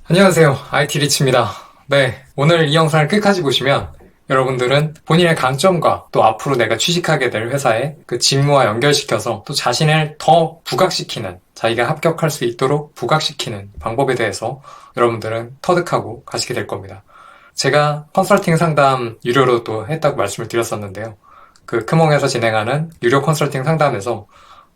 안녕하세요. IT 리치입니다. 네, 오늘 이 영상을 끝까지 보시면 여러분들은 본인의 강점과 또 앞으로 내가 취직하게 될 회사의 그 직무와 연결시켜서 또 자신을 더 부각시키는, 자기가 합격할 수 있도록 부각시키는 방법에 대해서 여러분들은 터득하고 가시게 될 겁니다. 제가 컨설팅 상담 유료로 또 했다고 말씀을 드렸었는데요. 그 크몽에서 진행하는 유료 컨설팅 상담에서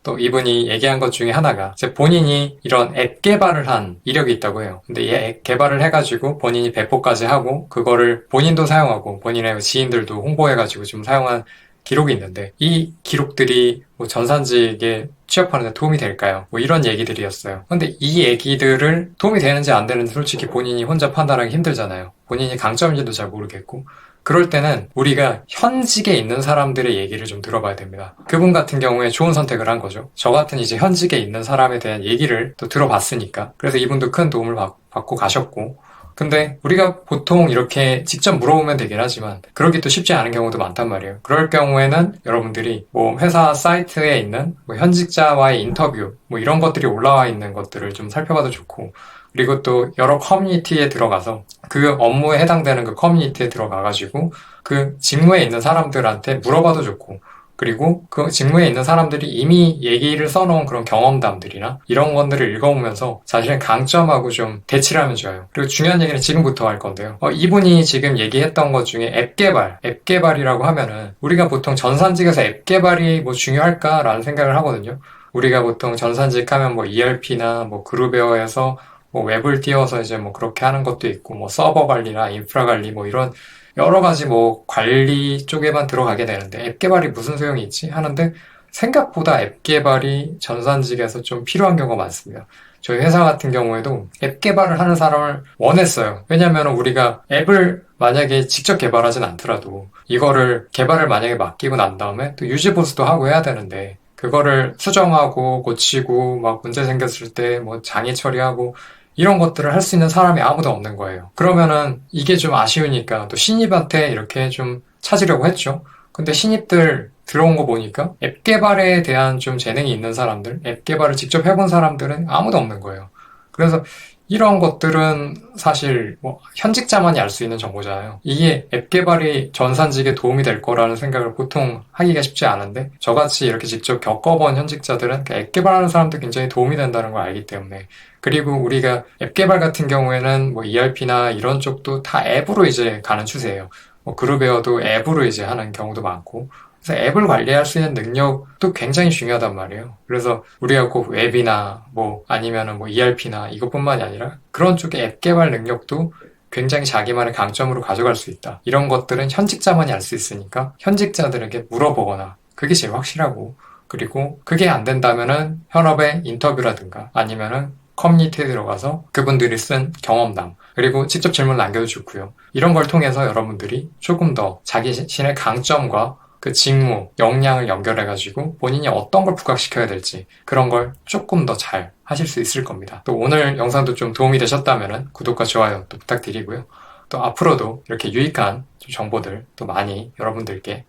또 이분이 얘기한 것 중에 하나가 이제 본인이 이런 앱 개발을 한 이력이 있다고 해요. 근데 이 앱 개발을 해가지고 본인이 배포까지 하고 그거를 본인도 사용하고 본인의 지인들도 홍보해가지고 좀 사용한 기록이 있는데 이 기록들이 뭐 전산직에 취업하는 데 도움이 될까요? 뭐 이런 얘기들이었어요. 근데 이 얘기들을 도움이 되는지 안 되는지 솔직히 본인이 혼자 판단하기 힘들잖아요. 본인이 강점인지도 잘 모르겠고 그럴 때는 우리가 현직에 있는 사람들의 얘기를 좀 들어봐야 됩니다. 그분 같은 경우에 좋은 선택을 한 거죠. 저 같은 이제 현직에 있는 사람에 대한 얘기를 또 들어봤으니까. 그래서 이분도 큰 도움을 받고 가셨고. 근데 우리가 보통 이렇게 직접 물어보면 되긴 하지만 그러기 또 쉽지 않은 경우도 많단 말이에요. 그럴 경우에는 여러분들이 뭐 회사 사이트에 있는 뭐 현직자와의 인터뷰 뭐 이런 것들이 올라와 있는 것들을 좀 살펴봐도 좋고 그리고 또 여러 커뮤니티에 들어가서 그 업무에 해당되는 그 커뮤니티에 들어가가지고 그 직무에 있는 사람들한테 물어봐도 좋고 그리고 그 직무에 있는 사람들이 이미 얘기를 써놓은 그런 경험담들이나 이런 것들을 읽어보면서 자신의 강점하고 좀 대치를 하면 좋아요. 그리고 중요한 얘기는 지금부터 할 건데요. 이분이 지금 얘기했던 것 중에 앱 개발이라고 하면은 우리가 보통 전산직에서 앱 개발이 뭐 중요할까라는 생각을 하거든요. 우리가 보통 전산직 하면 뭐 ERP나 뭐 그룹웨어에서 뭐 웹을 띄워서 이제 뭐 그렇게 하는 것도 있고 뭐 서버 관리나 인프라 관리 뭐 이런 여러 가지 뭐 관리 쪽에만 들어가게 되는데 앱 개발이 무슨 소용이 있지? 하는데 생각보다 앱 개발이 전산직에서 좀 필요한 경우가 많습니다. 저희 회사 같은 경우에도 앱 개발을 하는 사람을 원했어요. 왜냐면 우리가 앱을 만약에 직접 개발하진 않더라도 이거를 개발을 만약에 맡기고 난 다음에 또 유지 보수도 하고 해야 되는데 그거를 수정하고 고치고 막 문제 생겼을 때 뭐 장애 처리하고 이런 것들을 할 수 있는 사람이 아무도 없는 거예요. 그러면은 이게 좀 아쉬우니까 또 신입한테 이렇게 좀 찾으려고 했죠. 근데 신입들 들어온 거 보니까 앱 개발에 대한 좀 재능이 있는 사람들, 앱 개발을 직접 해본 사람들은 아무도 없는 거예요. 그래서 이런 것들은 사실 뭐 현직자만이 알 수 있는 정보잖아요. 이게 앱 개발이 전산직에 도움이 될 거라는 생각을 보통 하기가 쉽지 않은데 저같이 이렇게 직접 겪어본 현직자들은 그 앱 개발하는 사람도 굉장히 도움이 된다는 걸 알기 때문에 그리고 우리가 앱 개발 같은 경우에는 뭐 ERP나 이런 쪽도 다 앱으로 이제 가는 추세예요. 뭐 그룹웨어도 앱으로 이제 하는 경우도 많고 그래서 앱을 관리할 수 있는 능력도 굉장히 중요하단 말이에요. 그래서 우리가 꼭 웹이나 뭐 아니면은 뭐 ERP나 이것뿐만이 아니라 그런 쪽의 앱 개발 능력도 굉장히 자기만의 강점으로 가져갈 수 있다. 이런 것들은 현직자만이 알 수 있으니까 현직자들에게 물어보거나 그게 제일 확실하고 그리고 그게 안 된다면은 현업의 인터뷰라든가 아니면은 커뮤니티에 들어가서 그분들이 쓴 경험담 그리고 직접 질문 남겨도 좋고요. 이런 걸 통해서 여러분들이 조금 더 자기 자신의 강점과 그 직무, 역량을 연결해가지고 본인이 어떤 걸 부각시켜야 될지 그런 걸 조금 더 잘 하실 수 있을 겁니다. 또 오늘 영상도 좀 도움이 되셨다면 구독과 좋아요 또 부탁드리고요. 또 앞으로도 이렇게 유익한 정보들 또 많이 여러분들께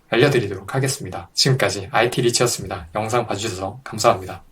알려드리도록 하겠습니다. 지금까지 IT 리치였습니다. 영상 봐주셔서 감사합니다.